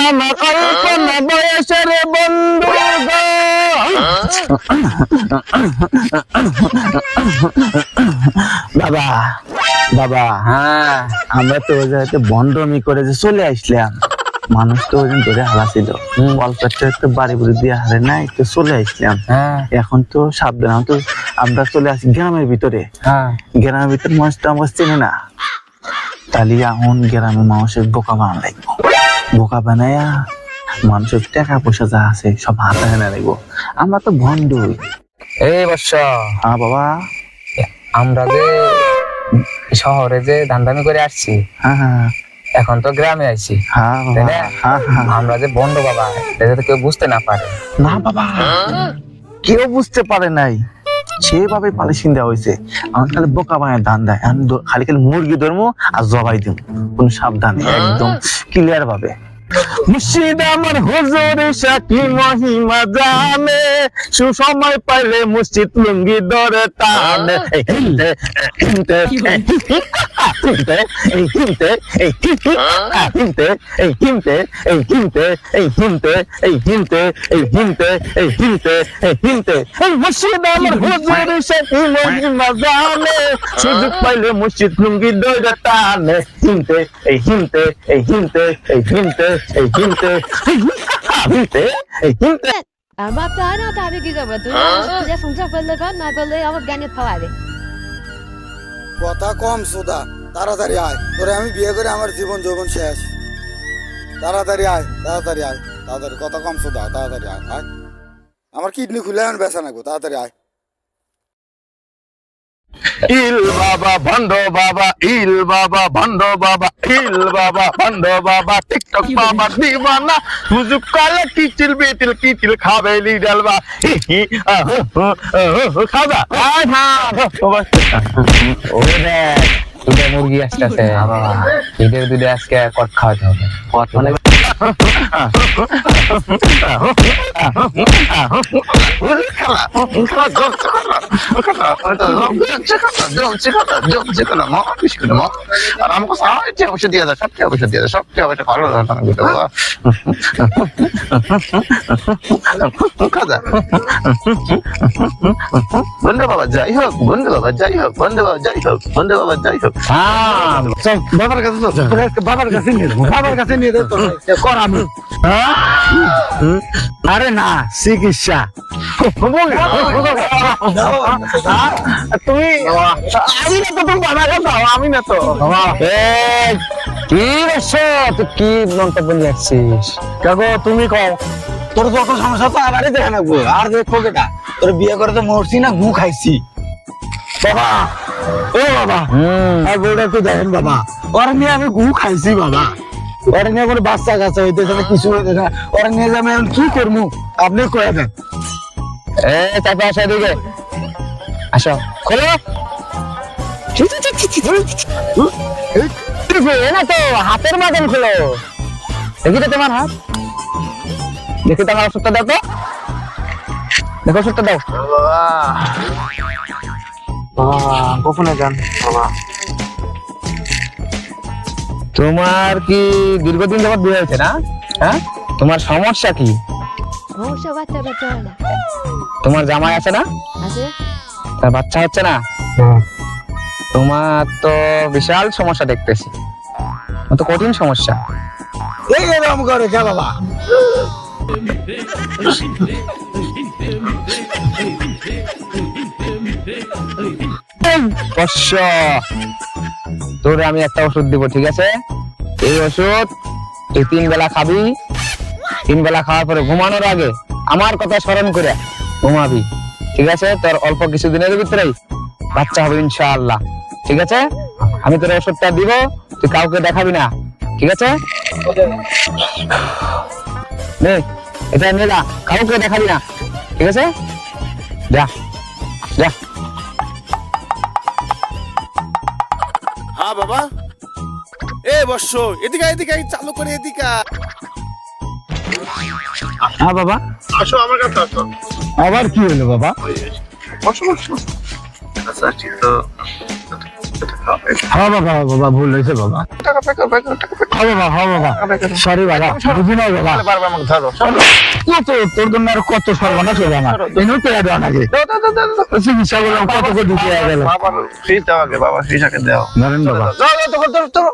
আমার অল্প না বয়সের বন্ধু গো। বাবা বাবা, হ্যাঁ আমরা তো ওই জায়গাতে বন্ডমি করে যে চলে আসলাম, মানুষ তো ওই ধরে হারাছিল, অল্প একটু বাড়ি বুড়ি দিয়ে হারে নাই তো চলে আসলাম। হ্যাঁ এখন তো সাবধান, তো আমরা চলে আসি গ্রামের ভিতরে। হ্যাঁ গ্রামের ভিতরে মানুষ তো আমাকে চেনে না, তাহলে এখন গ্রামের মানুষের বোকা বানানো লাগবো। বোকা বানায়া মানুষের টাকা পয়সা যা আছে সব হাতে এনে লাগবো। আমরা তো ভন্ড। এই বর্ষ হ্যাঁ বাবা। আমরা যে শহরে যে ধান্দামি করে আসছি, হ্যাঁ হ্যাঁ এখন তো গ্রামে আইছি, হ্যাঁ তাই বাবা, না? হ্যাঁ হ্যাঁ। আমরা যে বন্ড বাবা, এটা যাতে কেউ বুঝতে না পারে। না বাবা, কেউ বুঝতে পারে নাই, সেভাবে পালিশিং দেওয়া হয়েছে। আমার খালি বোকা বানায় দান দেয়, আমি খালি খালি মুরগি ধরবো আর জবাই দিব, কোন সাবধানে একদম ক্লিয়ার ভাবে। মুর্শিদ আমার হুজুর সাকি মহিমা জানে, সুসময় পাইলে মসজিদ লুঙ্গি ধরে টানে। এই হিমতে হিমতে হিমতে এই হিমতে এই হিমতে এই হিমতে এই হিমতে এই হিমতে এই হিমতে এই হিমতে এই হিমতে এই হিমতে এই মুর্শিদ আমার হুজুর সাকি মহিমা জানে, সুযোগ পাইলে মসজিদ লুঙ্গি ধরে টানে। হিমতে এই হিমতে এই হিমতে এই হিমতে এই হিমতে হিমতে এই হিমতে। আর বাচ্চা হয় না, তাহলে কি করবো? তুই যে সংসার করলে কর, না করলে আমার জ্ঞানে খাওয়াবে। কথা কম সুদা, তাড়াতাড়ি আয়, তোরে আমি বিয়ে করে আমার জীবন যৌবন শেষ। তাড়াতাড়ি আয়, তাড়াতাড়ি আয়, তাড়াতাড়ি। কথা কম সুদা, তাড়াতাড়ি আয়, আয়। আমার কিডনি খুলে আমি বেচা নাকবো, তাড়াতাড়ি আয়। ইল বাবা ভন্ড বাবা, ইল বাবা ভন্ড বাবা, ইল বাবা ভন্ড বাবা, টিকটক বাবা দিবানা, হুজুক কালে কিচিল বিটিল কিচিল খাবে লিডালবা খাবা। আয় হ্যাঁ ওরে দুটো মুরগি আসতেছে, ঈদের দুটো আজকে কট খাওয়াতে হবে। কট মানে বন্ধু বাবা যাই হোক, বন্ধু বাবা যাই হোক, বন্ধু বাবা যাই হোক, বন্ধু বাবা যাই হোক। বাবার কাছে বাবার কাছে নিয়ে যাবো, বাবার কাছে নিয়ে যেতে কর আমি। আরে না, চিকিৎসা তুমি আমি না তো, তুমি বাবা দাও, আমি না তো। এই, কি বলছো তুই? কি মন্তব্য নিয়ে আসছিস? কাকু তুমি কও। তোর যত সমস্যা তো আবারই দেখে নেবো, আর দেখবো কেটা? তোর বিয়ে করে তো মরছি না, গু খাইছি। বাবা, ও বাবা, আর বউটা একটু দেখেন বাবা, ওর নিয়ে আমি গু খাইছি বাবা। ওর নিয়ে কোনো বাচ্চা কাচ্চা হইতেছে না, কিছু হইতেছে না, ওর নিয়ে যে আমি এখন কি করবো আপনি কয়ে দেন। তারপর আসো এদিকে, আসো, খোলো। না তো হাতের মাঝখান খোলো, দেখি তো তোমার হাত, দেখি তোমার ওষুধটা দাও তো, দেখো ওষুধটা দাও। গোপনে যান বাবা। তোমার কি দীর্ঘদিন যাবত বিয়ে হয়েছে না? হ্যাঁ, তোমার সমস্যা কি? সমস্যা বাচ্চা বাচ্চা হয় না। তোমার জামাই আছে না? আছে? তার বাচ্চা হচ্ছে না? তোমার তো বিশাল সমস্যা দেখতেছি, তো কঠিন সমস্যা। এই এরকম করে কে বাবা? তোরে আমি একটা ওষুধ দিব, ঠিক আছে? এই ওষুধ তুই 3 বেলা খাবি, 3 বেলা খাওয়ার পরে ঘুমানোর আগে আমার কথা স্মরণ করে ঘুমাবি, ঠিক আছে? তোর অল্প কিছুদিনের ভিতরেই বাচ্চা হবে ইনশাআল্লাহ, ঠিক আছে? আমি তোর ওষুধটা দিব, তুই কাউকে দেখাবি না, ঠিক আছে? নে, এটা নিয়ে যা, কাউকে দেখাবি না, ঠিক আছে? যা যা। হ্যাঁ বাবা, এ বর্ষ এদিকে এদিকে চালু করে এদিকে। হ্যাঁ বাবা, আসো আমার কাছে আসো। আবার কি হলো বাবা? বসো বসো। আচ্ছা ঠিক তো হ্যাঁ বাবা বাবা ভুল হয়েছে বাবা হ্যাঁ বাবা সরি বাবা বুঝি নাই বাবা পারবে আমাকে ধরো কত তোর জন্য আর কত সর্বনাশ হবে আমার এনে তো দেওয়া নাকি চিকিৎসা করলাম কত করে দিতে গেল বাবা ফ্রিজ দাও আগে বাবা ফ্রিজ আগে দাও ধরেন বাবা ধরো